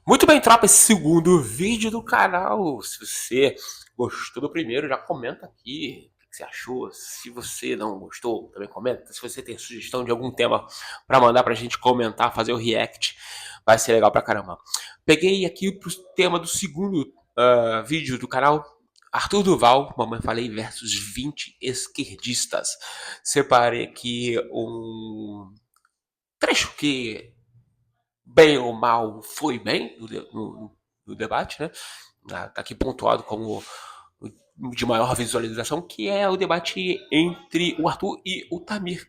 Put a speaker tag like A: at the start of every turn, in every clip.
A: Muito bem, tropa, esse segundo vídeo do canal. Se você gostou do primeiro, já comenta aqui o que você achou. Se você não gostou, também comenta. Se você tem sugestão de algum tema pra mandar pra gente comentar, fazer o react, vai ser legal pra caramba. Peguei aqui pro tema do segundo vídeo do canal. Arthur Duval, Mamãe Falei versus 20 esquerdistas. Separei aqui um trecho que bem ou mal foi bem no debate, né? Tá aqui pontuado como o de maior visualização, que é o debate entre o Arthur e o Tamir.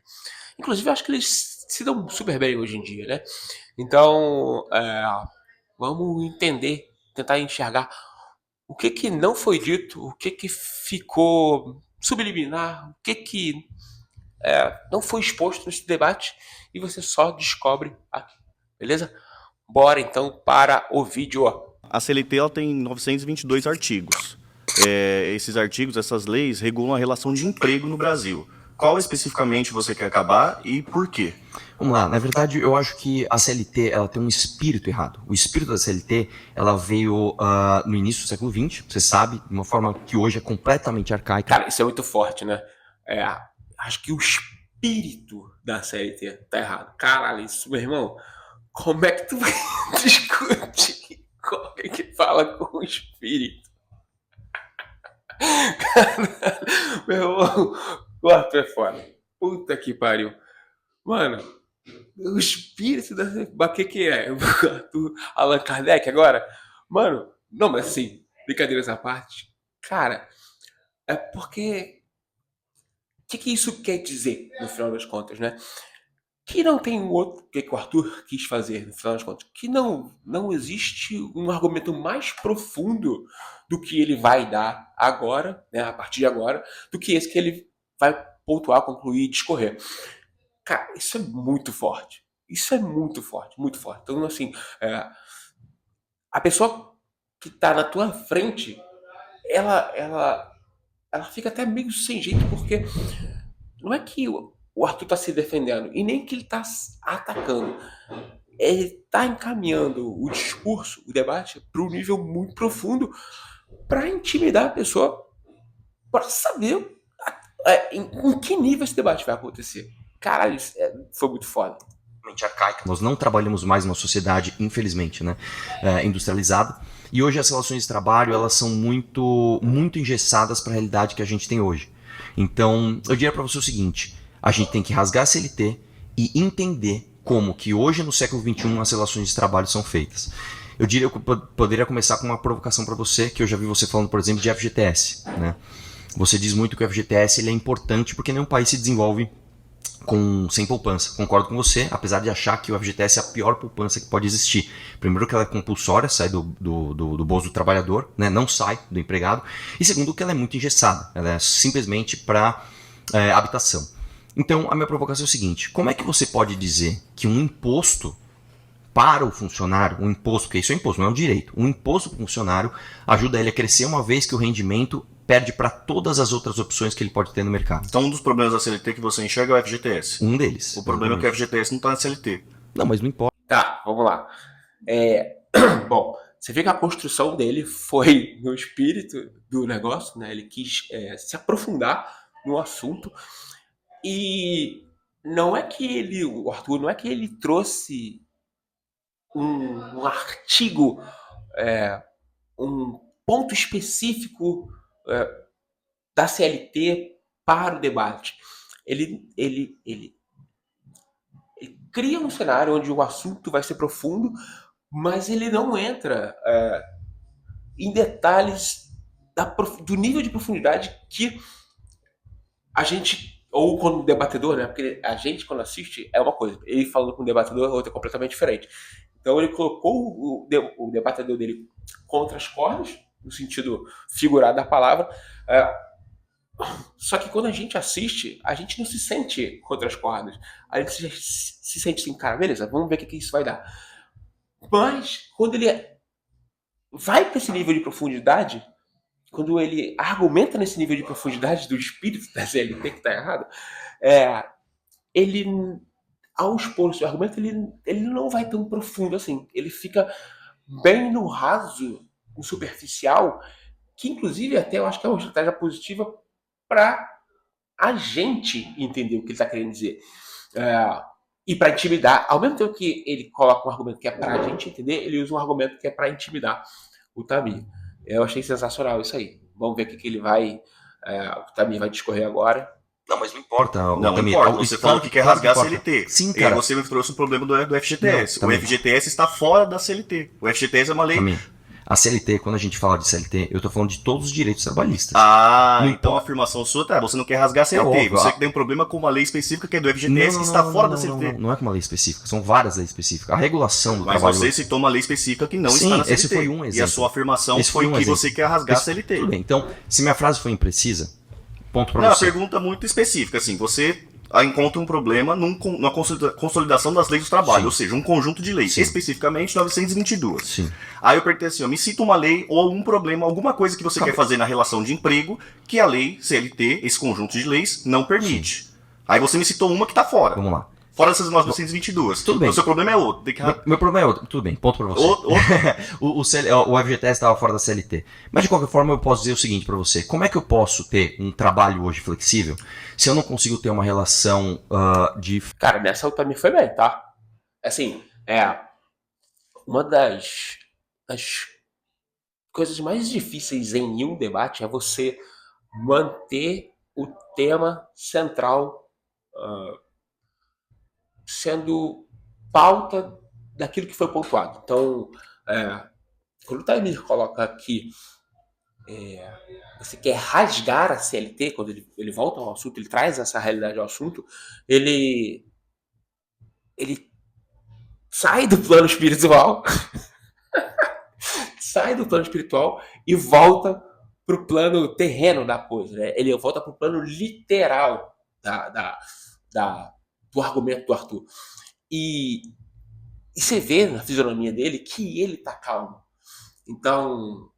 A: Inclusive, eu acho que eles se dão super bem hoje em dia, né? Então, vamos entender, tentar enxergar o que não foi dito, o que ficou subliminar, o que não foi exposto nesse debate, e você só descobre aqui, beleza? Bora então para o vídeo.
B: A CLT ela tem 922 artigos. Esses artigos, essas leis, regulam a relação de emprego no Brasil. Qual especificamente você quer acabar e por quê?
C: Vamos lá, na verdade eu acho que a CLT ela tem um espírito errado. O espírito da CLT ela veio no início do século XX, você sabe, de uma forma que hoje é completamente arcaica.
A: Cara, isso é muito forte, né? Acho que o espírito da CLT tá errado. Caralho, isso, meu irmão, como é que tu vai discutir com alguém que fala com o espírito? Caralho, meu irmão, o Arthur é foda. Puta que pariu. Mano, o espírito da. Mas o que é? O Arthur Allan Kardec agora? Mano, não, mas assim, brincadeiras à parte. Cara, é porque. O que isso quer dizer, no final das contas, né? Que não tem um outro que o Arthur quis fazer, no final das contas. Que não existe um argumento mais profundo do que ele vai dar agora, né, a partir de agora, do que esse que ele vai pontuar, concluir, discorrer. Cara, isso é muito forte. Isso é muito forte, muito forte. Então, assim, a pessoa que tá na tua frente, ela fica até meio sem jeito, porque não é que o Arthur tá se defendendo, e nem que ele tá atacando. Ele tá encaminhando o discurso, o debate, para um nível muito profundo, para intimidar a pessoa, para saber em que nível esse debate vai acontecer. Caralho, isso foi muito foda.
C: Arcaica. Nós não trabalhamos mais numa sociedade, infelizmente, né, industrializada. E hoje as relações de trabalho elas são muito engessadas para a realidade que a gente tem hoje. Então, eu diria para você o seguinte: a gente tem que rasgar a CLT e entender como que hoje no século XXI as relações de trabalho são feitas. Eu diria que eu poderia começar com uma provocação para você, que eu já vi você falando, por exemplo, de FGTS, né? Você diz muito que o FGTS ele é importante porque nenhum país se desenvolve sem poupança. Concordo com você, apesar de achar que o FGTS é a pior poupança que pode existir. Primeiro que ela é compulsória, sai do bolso do trabalhador, né? Não sai do empregado. E segundo que ela é muito engessada, ela é simplesmente para habitação. Então a minha provocação é o seguinte: como é que você pode dizer que um imposto para o funcionário, um imposto, porque isso é imposto, não é um direito, um imposto para o funcionário ajuda ele a crescer uma vez que o rendimento perde para todas as outras opções que ele pode ter no mercado?
B: Então um dos problemas da CLT que você enxerga é o FGTS.
C: Um deles.
B: O problema é que o FGTS não está na CLT.
C: Não, mas não importa.
A: Tá, vamos lá. Bom, você vê que a construção dele foi no espírito do negócio, né? Ele quis se aprofundar no assunto. E não é que ele, o Arthur, não é que ele trouxe um artigo, um ponto específico da CLT para o debate. Ele cria um cenário onde o assunto vai ser profundo, mas ele não entra em detalhes do nível de profundidade que a gente, ou quando o debatedor, né? Porque a gente, quando assiste, é uma coisa. Ele falando com o debatedor, outra é completamente diferente. Então ele colocou o debatedor dele contra as cordas, no sentido figurado da palavra. Só que quando a gente assiste, a gente não se sente contra as cordas. A gente se sente assim, cara, beleza, vamos ver o que isso vai dar. Mas quando ele vai para esse nível de profundidade, quando ele argumenta nesse nível de profundidade do espírito da CLT que está errado, ele, ao expor o seu argumento, ele não vai tão profundo assim. Ele fica bem no raso, no superficial, que inclusive até eu acho que é uma estratégia positiva para a gente entender o que ele está querendo dizer. E para intimidar, ao mesmo tempo que ele coloca um argumento que é para a gente entender, ele usa um argumento que é para intimidar o Tamir. Eu achei sensacional isso aí. Vamos ver o que ele vai. O Tamir vai discorrer agora.
C: Não, mas não importa.
B: Não importa. Você falou que quer rasgar a CLT.
C: Sim,
B: E
C: cara.
B: aí você me trouxe o problema do FGTS.
C: Não,
B: o FGTS está fora da CLT. O FGTS é uma lei.
C: Tamir, a CLT, quando a gente fala de CLT, eu tô falando de todos os direitos trabalhistas.
B: Então
C: importa.
B: a afirmação sua tá, você não quer rasgar a CLT.
C: óbvio,
B: Você que tem um problema com uma lei específica que é do FGTS que está fora da CLT.
C: Não é com uma lei específica, são várias leis específicas. A regulação do
B: Mas
C: trabalho...
B: você citou uma lei específica que não
C: Sim,
B: está na CLT.
C: esse foi um
B: E a
C: exemplo.
B: sua afirmação
C: Esse
B: foi
C: foi um
B: que
C: exemplo.
B: você quer rasgar a CLT.
C: Tudo bem, então, se minha frase foi imprecisa, ponto pra
B: Não,
C: você.
B: uma pergunta muito específica, assim, você encontra um problema na consolidação das leis do trabalho,
C: Sim.
B: ou seja, um conjunto de leis,
C: Sim.
B: especificamente 922.
C: Sim.
B: Aí eu perguntei assim, me cita uma lei ou algum problema, alguma coisa que você quer fazer na relação de emprego que a lei CLT, esse conjunto de leis, não permite. Aí você me citou uma que tá fora.
C: Vamos lá.
B: Fora dessas 922.
C: Tudo bem.
B: O seu problema é outro. Tem que...
C: Meu problema é outro. Tudo bem, ponto pra você. o FGTS estava fora da CLT. Mas de qualquer forma eu posso dizer o seguinte pra você. Como é que eu posso ter um trabalho hoje flexível se eu não consigo ter uma relação de...
A: Cara, nessa o Tamir foi bem, tá? Assim, uma das coisas mais difíceis em um debate é você manter o tema central sendo pauta daquilo que foi pontuado. Então, quando o Tamir coloca aqui você quer rasgar a CLT, quando ele volta ao assunto, ele traz essa realidade ao assunto, ele sai do plano espiritual e volta para o plano terreno da coisa, né? Ele volta para o plano literal do argumento do Arthur. E você vê na fisionomia dele que ele tá calmo. Então,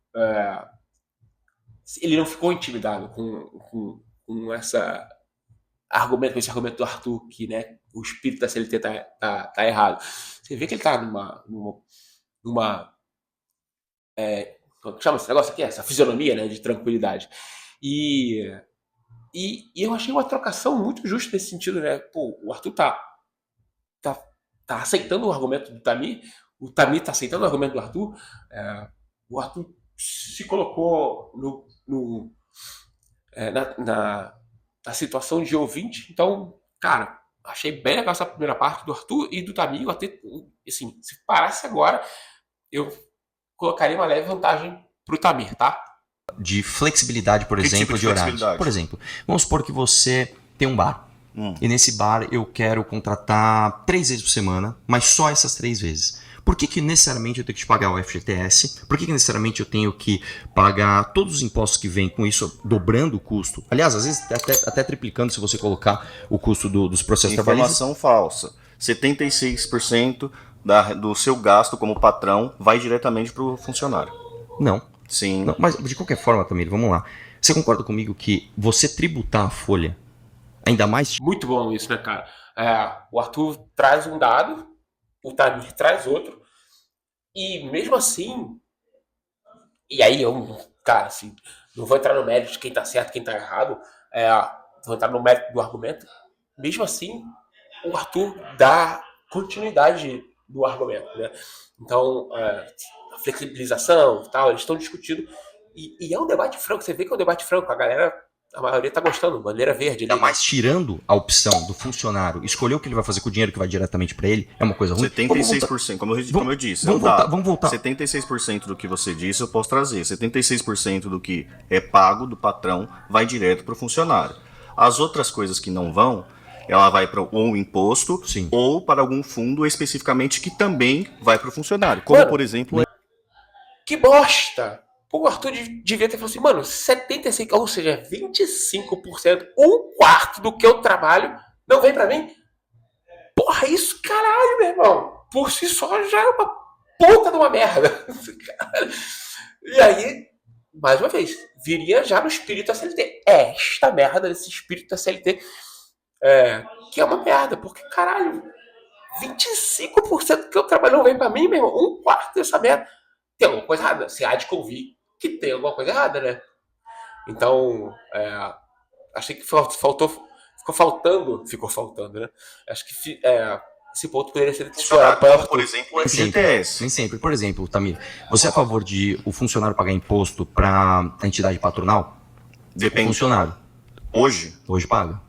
A: ele não ficou intimidado com esse argumento do Arthur, que, né, o espírito da CLT tá errado. Você vê que ele tá numa como chama esse negócio aqui? Essa fisionomia, né, de tranquilidade. E eu achei uma trocação muito justa nesse sentido, né? Pô, o Arthur tá aceitando o argumento do Tamir, o Tamir tá aceitando o argumento do Arthur, o Arthur se colocou na situação de ouvinte. Então, cara, achei bem legal essa primeira parte do Arthur e do Tamir. Eu até, assim, se parasse agora, eu colocaria uma leve vantagem pro Tamir, tá?
C: De flexibilidade, por exemplo,
B: tipo de
C: horários. Por exemplo, vamos supor que você tem um bar. E nesse bar eu quero contratar 3 vezes por semana, mas só essas 3 vezes. Por que necessariamente eu tenho que te pagar o FGTS? Por que necessariamente eu tenho que pagar todos os impostos que vêm com isso, dobrando o custo? Aliás, às vezes até triplicando se você colocar o custo dos processos trabalhistas.
B: Informação falsa. 76% do seu gasto como patrão vai diretamente para o funcionário.
C: Não.
B: Sim.
C: Não, mas de qualquer forma, Tamir, vamos lá. Você concorda comigo que você tributar a folha, ainda mais...
A: Muito bom isso, né, cara? O Arthur traz um dado, o Tamir traz outro, e mesmo assim, e aí cara, assim, não vou entrar no mérito de quem tá certo, quem tá errado, vou entrar no mérito do argumento, mesmo assim, o Arthur dá continuidade do argumento, né? Então, a flexibilização e tal, eles estão discutindo, e é um debate franco, você vê que é um debate franco, a maioria tá gostando, bandeira verde.
C: Ainda mais tirando a opção do funcionário escolher o que ele vai fazer com o dinheiro que vai diretamente para ele, é uma coisa ruim.
B: 76%, como eu disse.
C: Vamos voltar.
B: 76% do que você disse eu posso trazer. 76% do que é pago do patrão vai direto para o funcionário. As outras coisas que não vão, ela vai para ou imposto,
C: sim,
B: ou para algum fundo especificamente que também vai para o funcionário. Como, por exemplo...
A: Que bosta! O Arthur devia ter falado assim, mano, 75%, ou seja, 25%, um quarto do que eu trabalho, não vem pra mim? Porra, isso caralho, meu irmão. Por si só já é uma puta de uma merda. E aí, mais uma vez, viria já no espírito da CLT. Esta merda desse espírito da CLT, que é uma merda, porque caralho, 25% do que eu trabalho não vem pra mim, meu irmão, um quarto dessa merda. tem alguma coisa errada. Você há de convir que tem alguma coisa errada, né? Então, achei que ficou faltando, né? Acho que esse ponto poderia ser explorado para o
B: Como, por
A: Arthur.
B: exemplo, o
C: Nem sempre.
B: FGTS.
C: Nem sempre. Por exemplo, Tamir, você é a favor de o funcionário pagar imposto para a entidade patronal? O
B: Depende.
C: funcionário.
B: Hoje,
C: Hoje paga.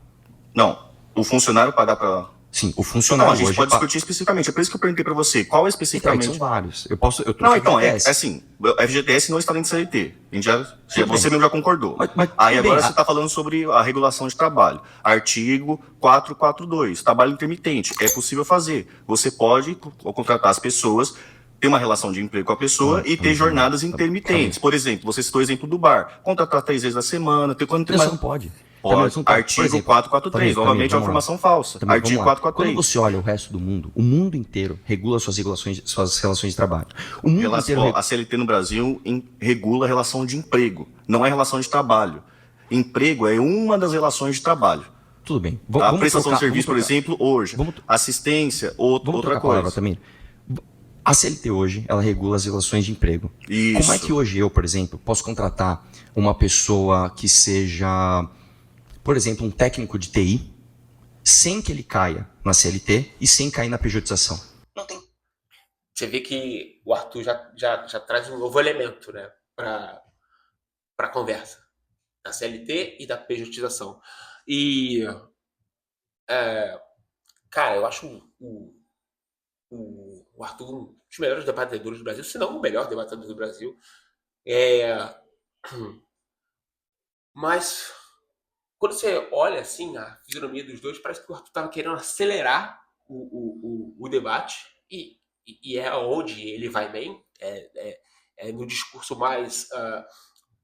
B: não. O funcionário pagar para...
C: Sim, o
B: Não,
C: funcionário
B: a gente
C: hoje
B: pode
C: paga.
B: discutir especificamente. É por isso que eu perguntei para você. Qual é
C: Então, é que
B: especificamente...
C: são vários. Eu trouxe
B: Não, então, é
C: FGTS.
B: assim, o FGTS não está dentro do CLT. A gente você
C: bem.
B: mesmo já concordou.
C: Mas
B: Aí
C: tudo
B: agora
C: bem.
B: você está falando sobre a regulação de trabalho. Artigo 442, trabalho intermitente. É possível fazer. Você pode contratar as pessoas, ter uma relação de emprego com a pessoa e ter jornadas intermitentes. Por exemplo, você citou o exemplo do bar. Contratar 3 vezes na semana, ter quanto
C: Você não pode.
B: Pode.
C: Também, você não pode. Por
B: Artigo
C: exemplo,
B: 443, novamente é uma
C: vamos lá.
B: informação falsa.
C: Também,
B: Artigo
C: vamos lá. Quando
B: 443.
C: você olha o resto do mundo, o mundo inteiro regula suas relações de trabalho. O mundo inteiro
B: A CLT no Brasil regula a relação de emprego, não é relação de trabalho. Emprego é uma das relações de trabalho.
C: Tudo bem.
B: A prestação de serviço, por exemplo, hoje. Assistência, outra
C: trocar a
B: coisa.
C: palavra também. A CLT hoje, ela regula as relações de emprego.
B: Isso.
C: Como é que hoje eu, por exemplo, posso contratar uma pessoa que seja, por exemplo, um técnico de TI, sem que ele caia na CLT e sem cair na pejotização? Não tem.
A: Você vê que o Arthur já traz um novo elemento, né, para a conversa, da CLT e da pejotização. E, cara, eu acho o Arthur um dos melhores debatedores do Brasil, se não o melhor debatedor do Brasil. Mas, quando você olha assim a fisionomia dos dois, parece que o Arthur estava querendo acelerar o debate, e é onde ele vai bem, é no discurso mais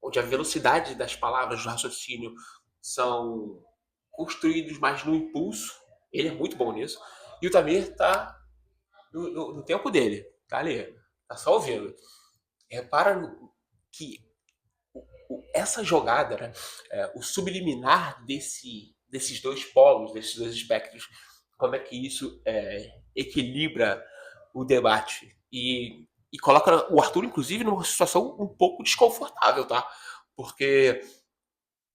A: onde a velocidade das palavras do raciocínio são construídos mais no impulso. Ele é muito bom nisso. E o Tamir tá no tempo dele, tá ali, tá só ouvindo. Repara que essa jogada, né, o subliminar desses dois polos, desses dois espectros, como é que isso equilibra o debate e coloca o Arthur, inclusive, numa situação um pouco desconfortável, tá? Porque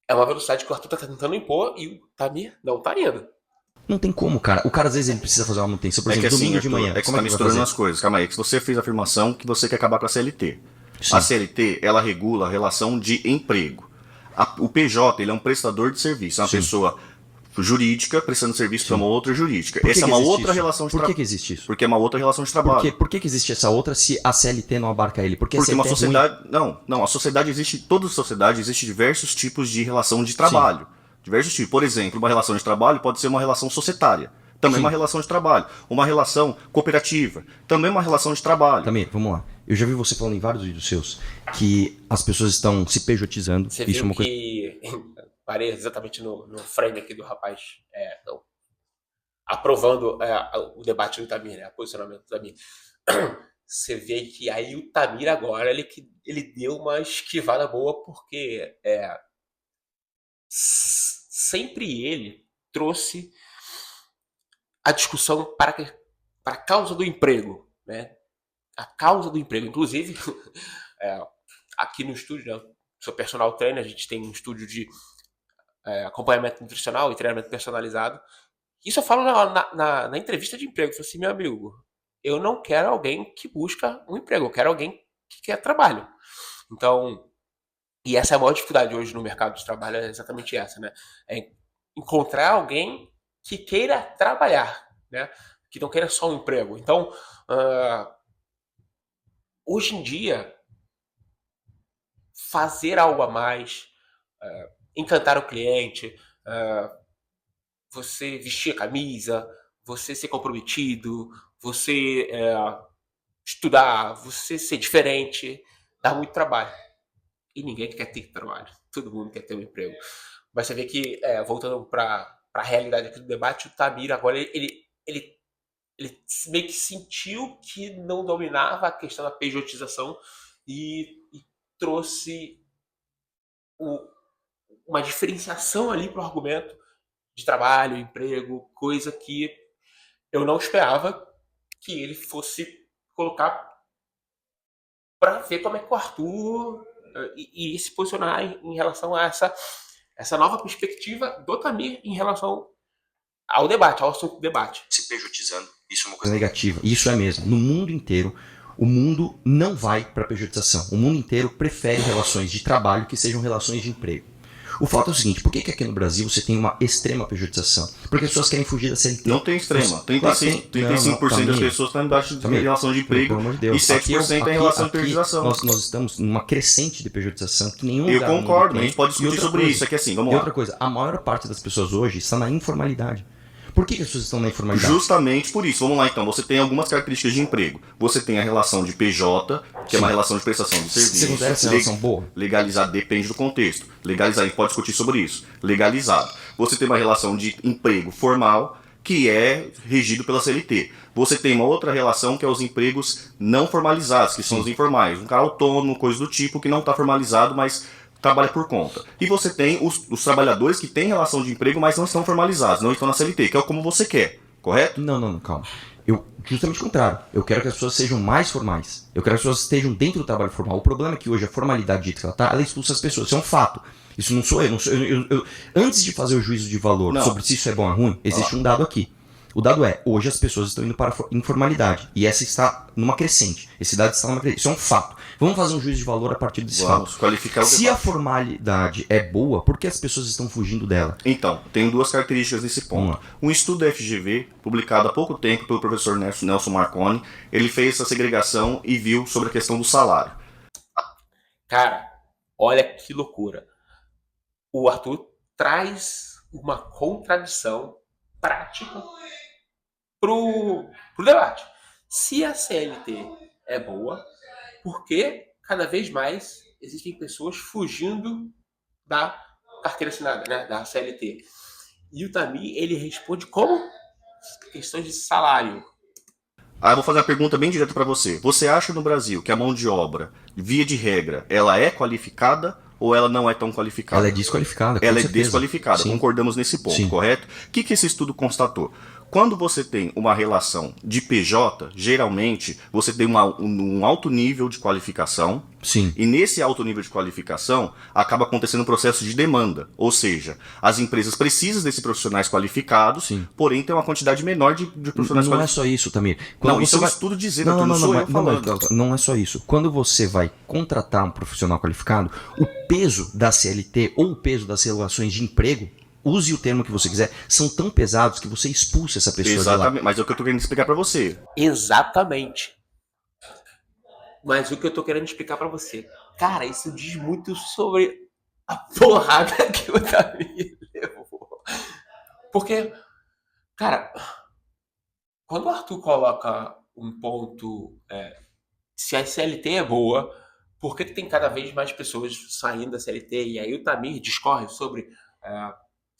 A: é uma velocidade que o Arthur tá tentando impor e o Tamir não tá indo.
C: Não tem como, cara. O cara, às vezes, ele precisa fazer uma manutenção. Por
B: É que
C: exemplo,
B: assim,
C: domingo de
B: Arthur,
C: manhã.
B: é que você
C: Como
B: está
C: é que vai
B: misturando
C: fazer?
B: as coisas. Calma aí, que você fez a afirmação que você quer acabar com a CLT.
C: Sim.
B: A CLT, ela regula a relação de emprego. O PJ, ele é um prestador de serviço. É uma
C: Sim.
B: pessoa jurídica prestando serviço para uma outra jurídica.
C: Por que
B: Essa é
C: que
B: uma
C: existe
B: outra
C: isso?
B: relação de
C: Por
B: trabalho.
C: que existe isso?
B: Porque é uma outra relação de trabalho.
C: Por que existe essa outra se a CLT não abarca ele? Porque a
B: Porque uma
C: CLT é ruim.
B: sociedade. Não, a sociedade existe. Toda sociedade existe diversos tipos de relação de trabalho. Diversos tipos. Por exemplo, uma relação de trabalho pode ser uma relação societária. Também
C: Sim.
B: uma relação de trabalho. Uma relação cooperativa. Também uma relação de trabalho.
C: Também, vamos lá. Eu já vi você falando em vários vídeos seus que as pessoas estão se pejotizando.
A: Você
C: Isso é
A: viu
C: uma coisa.
A: que parei exatamente no frame aqui do rapaz aprovando o debate do Tamir, né, o posicionamento do Tamir. Você vê que aí o Tamir agora ele deu uma esquivada boa, porque sempre ele trouxe a discussão para a causa do emprego, né? A causa do emprego. Inclusive, aqui no estúdio, né, sou personal trainer, a gente tem um estúdio de acompanhamento nutricional e treinamento personalizado. Isso eu falo na entrevista de emprego. Eu falo assim, meu amigo, eu não quero alguém que busca um emprego, eu quero alguém que quer trabalho. Então, e essa é a maior dificuldade hoje no mercado de trabalho, é exatamente essa, né? É encontrar alguém que queira trabalhar, né? Que não queira só um emprego. Então, hoje em dia, fazer algo a mais, encantar o cliente, você vestir a camisa, você ser comprometido, você estudar, você ser diferente, dá muito trabalho. E ninguém quer ter trabalho. Todo mundo quer ter um emprego. Mas você vê que, voltando para a realidade aqui do debate, o Tamir agora ele meio que sentiu que não dominava a questão da pejotização e trouxe uma diferenciação ali para o argumento de trabalho, emprego, coisa que eu não esperava que ele fosse colocar para ver como é que o Arthur e se posicionar em relação a essa nova perspectiva do Tamir em relação ao debate, ao assunto do debate.
C: Se pejotizando, isso é uma coisa negativa. Isso é mesmo. No mundo inteiro, o mundo não vai para a pejotização. O mundo inteiro prefere relações de trabalho que sejam relações de emprego. O fato é o seguinte, por que aqui no Brasil você tem uma extrema pejotização? Porque as pessoas querem fugir da CLT.
B: Não tem extrema. 35% das pessoas estão embaixo de relação de emprego,
C: pelo amor de Deus.
B: e 7% em relação de pejotização.
C: Nós estamos numa crescente de pejotização que nenhum
B: Eu
C: lugar no mundo
B: concordo,
C: tem.
B: a gente pode discutir sobre isso. É que assim, vamos
C: E
B: lá.
C: outra coisa, a maior parte das pessoas hoje está na informalidade. Por que as pessoas estão na informalidade?
B: Justamente por isso. Vamos lá então. Você tem algumas características de emprego. Você tem a relação de PJ, que é uma relação de prestação de serviço.
C: Você considera essa relação boa?
B: Legalizado depende do contexto. Legalizado, a gente pode discutir sobre isso. Legalizado. Você tem uma relação de emprego formal, que é regido pela CLT. Você tem uma outra relação que é os empregos não formalizados, que são os informais. Um cara autônomo, coisa do tipo, que não está formalizado, mas trabalha por conta. E você tem os trabalhadores que têm relação de emprego, mas não estão formalizados, não estão na CLT, que é como você quer, correto?
C: Não, calma. Justamente o contrário. Eu quero que as pessoas sejam mais formais. Eu quero que as pessoas estejam dentro do trabalho formal. O problema é que hoje a formalidade dita que ela está, ela expulsa as pessoas. Isso é um fato. Isso não sou eu. Antes de fazer o juízo de valor sobre se isso é bom ou ruim, existe um dado aqui. O dado é, hoje as pessoas estão indo para a informalidade. E essa está numa crescente. Esse dado está numa crescente. Isso é um fato. Vamos fazer um juízo de valor a partir desse fato.
B: Qualificar o
C: Se
B: debate.
C: a formalidade é boa, por que as pessoas estão fugindo dela?
B: Então, tem duas características nesse ponto. Um estudo da FGV, publicado há pouco tempo pelo professor Nelson Marconi, ele fez essa segregação e viu sobre a questão do salário.
A: Cara, olha que loucura. O Arthur traz uma contradição prática pro debate. Se a CLT é boa, por que cada vez mais existem pessoas fugindo da carteira assinada, né, da CLT? E o Tamir, ele responde como? Questões de salário.
B: Eu vou fazer uma pergunta bem direta para você. Você acha no Brasil que a mão de obra, via de regra, ela é qualificada ou ela não é tão qualificada?
C: Ela é desqualificada, com
B: Ela é
C: certeza.
B: desqualificada,
C: Sim.
B: concordamos nesse ponto,
C: Sim.
B: correto? O que esse estudo constatou? Quando você tem uma relação de PJ, geralmente você tem um alto nível de qualificação.
C: Sim.
B: E nesse alto nível de qualificação acaba acontecendo um processo de demanda. Ou seja, as empresas precisam desses profissionais qualificados,
C: Sim.
B: porém tem uma quantidade menor de profissionais
C: Não é
B: qualificados.
C: só isso, Tamir.
B: Isso é um estudo dizendo, não sou eu falando.
C: Não é só isso. Quando você vai contratar um profissional qualificado, o peso da CLT ou o peso das relações de emprego, use o termo que você quiser, são tão pesados que você expulsa essa pessoa de lá.
B: Exatamente, mas é o que eu tô querendo explicar para você.
A: Exatamente. Mas o que eu tô querendo explicar pra você, cara, isso diz muito sobre a porrada que o Tamir levou. Porque, cara, quando o Arthur coloca um ponto, se a CLT é boa, por que tem cada vez mais pessoas saindo da CLT? E aí o Tamir discorre sobre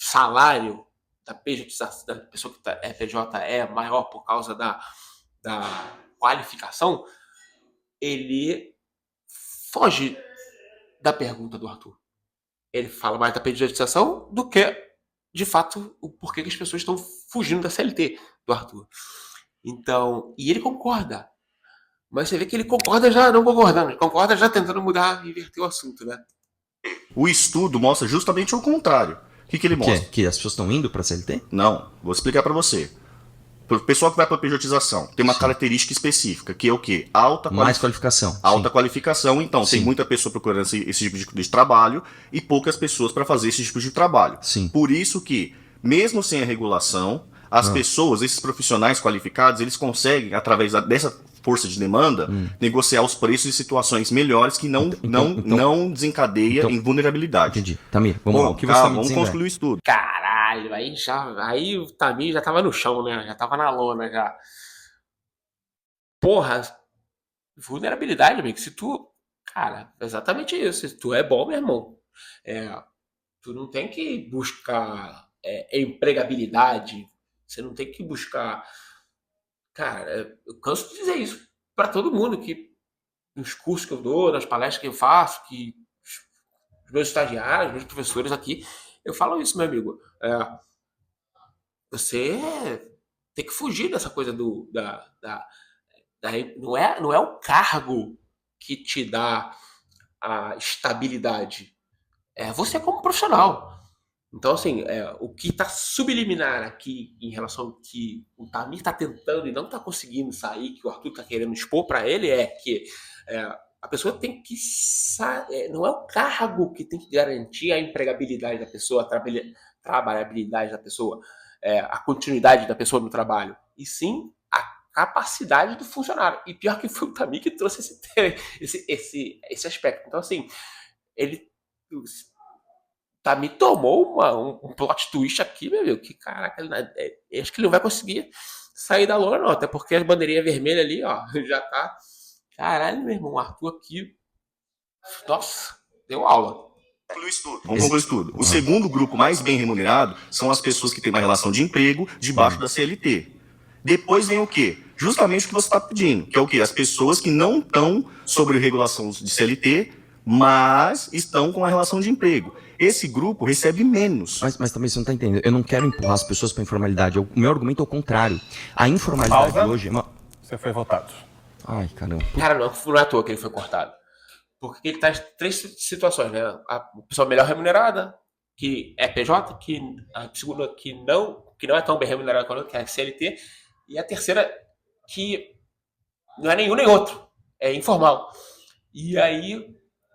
A: salário da pessoa que é PJ é maior por causa da qualificação. Ele foge da pergunta do Arthur. Ele fala mais da pejotização do que, de fato, o porquê que as pessoas estão fugindo da CLT do Arthur. Então, e ele concorda. Mas você vê que ele concorda já não concordando. Ele concorda já tentando mudar, inverter o assunto, né?
B: O estudo mostra justamente o contrário. O que ele mostra?
C: Que as pessoas estão indo para a CLT?
B: Não, vou explicar para você. O pessoal que vai para a pejotização tem uma característica específica, que é o quê?
C: Mais qualificação.
B: Alta qualificação, então tem
C: Sim.
B: muita pessoa procurando esse tipo de trabalho e poucas pessoas para fazer esse tipo de trabalho.
C: Sim.
B: Por isso que, mesmo sem a regulação, as pessoas, esses profissionais qualificados, eles conseguem, através dessa força de demanda, negociar os preços em situações melhores que não desencadeia em vulnerabilidade.
C: Entendi. Tamir, vamos lá. O que você tá me
B: vamos
C: dizendo
B: concluir o estudo.
A: Caralho, aí o Tamir já tava no chão, né? Já tava na lona, já. Porra, vulnerabilidade, amigo. Se tu... Cara, exatamente isso. Se tu é bom, meu irmão, tu não tem que buscar empregabilidade. Você não tem que buscar... Cara, eu canso de dizer isso pra todo mundo, que nos cursos que eu dou, nas palestras que eu faço, que os meus estagiários, meus professores aqui, eu falo isso, meu amigo. Você tem que fugir dessa coisa não é o cargo que te dá a estabilidade é você como profissional. Então, assim, o que está subliminar aqui em relação ao que o Tamir está tentando e não está conseguindo sair, que o Arthur está querendo expor para ele, é que a pessoa tem que não é o cargo que tem que garantir a empregabilidade da pessoa, a trabalhabilidade da pessoa, a continuidade da pessoa no trabalho, e sim a capacidade do funcionário. E pior que foi o Tamir que trouxe esse aspecto. Então, assim, ele me tomou um plot twist aqui, meu amigo, que caraca, acho que ele não vai conseguir sair da lona, não, até porque a bandeirinha vermelha ali, ó, já tá. Caralho, meu irmão, o Arthur aqui. Nossa, deu aula.
B: Vamos concluir isso tudo. O segundo grupo mais bem remunerado são as pessoas que têm uma relação de emprego debaixo da CLT. Depois vem o quê? Justamente o que você está pedindo, que é o quê? As pessoas que não estão sobre regulação de CLT, mas estão com a relação de emprego. Esse grupo recebe menos.
C: Mas também você não está entendendo. Eu não quero empurrar as pessoas para a informalidade. O meu argumento é o contrário. A informalidade
D: Pausa.
C: hoje...
D: Você foi votado.
C: Ai, caramba.
A: Cara, não é à toa que ele foi cortado. Porque ele tá em 3 situações, né? A pessoa melhor remunerada, que é PJ, a segunda que não é tão bem remunerada quanto que é CLT, e a terceira que não é nenhum nem outro, é informal. E aí,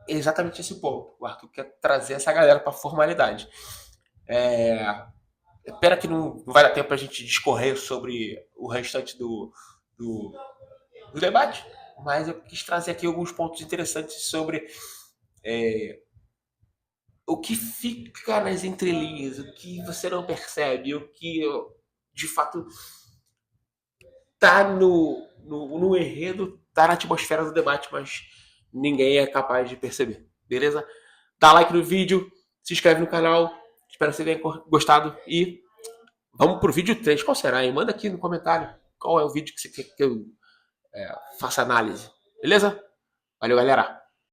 A: é exatamente esse ponto. O Arthur quer trazer essa galera para a formalidade. Espera que não vai dar tempo para a gente discorrer sobre o restante do debate, mas eu quis trazer aqui alguns pontos interessantes sobre o que fica nas entrelinhas, o que você não percebe, o que de fato tá no enredo, tá na atmosfera do debate, mas ninguém é capaz de perceber, beleza? Dá like no vídeo, se inscreve no canal, espero que você tenha gostado e vamos pro vídeo 3. Qual será, hein? Manda aqui no comentário qual é o vídeo que você quer que eu faça análise, beleza? Valeu, galera!